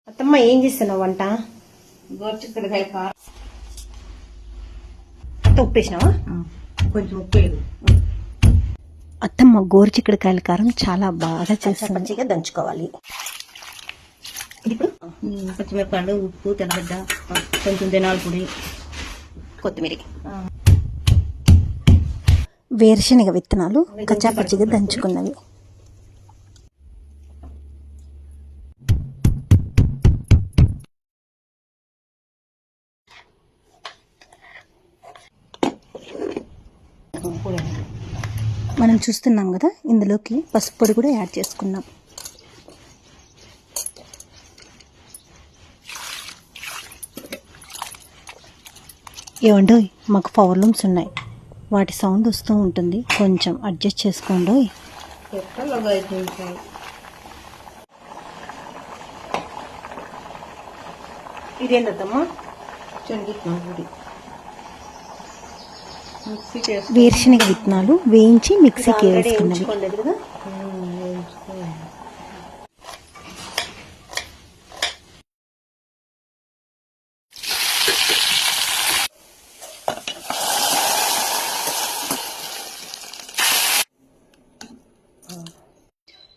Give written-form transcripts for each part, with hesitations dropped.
అత్తమ్మ ఏం చేస్తున్నావు వంట? గోరుచిక్కుడుకాయ కారం. ఉప్పు వేసినావా? కొంచెం ఉప్పు వేయదు. అత్తమ్మ గోరుచిక్కుడుకాయల కారం చాలా బాగా చేస్తుంది. పచ్చిగా దంచుకోవాలి. ఇప్పుడు పచ్చిమిరపకాయలు, ఉప్పు, తెల్లగడ్డ, కొంచెం ధనియాల పొడి, కొత్తిమీర, వేరుశనగ విత్తనాలు కచ్చాపచ్చిగా దంచుకున్నవి. మనం చూస్తున్నాం కదా, ఇందులోకి పసుపు పొడి కూడా యాడ్ చేసుకున్నాం. ఏమండో మాకు పవర్ లూమ్స్ ఉన్నాయి, వాటి సౌండ్ వస్తూ ఉంటుంది, కొంచెం అడ్జస్ట్ చేసుకోండి. ఇదేంటమ్మా? శనగిత్తనాల పొడి, వేరుశనగ విత్తనాలు వేయించి మిక్సీకి వేసుకున్నవి. కదా.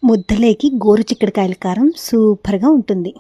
ముద్దలేకి గోరు చిక్కుడుకాయల కారం సూపర్గా ఉంటుంది.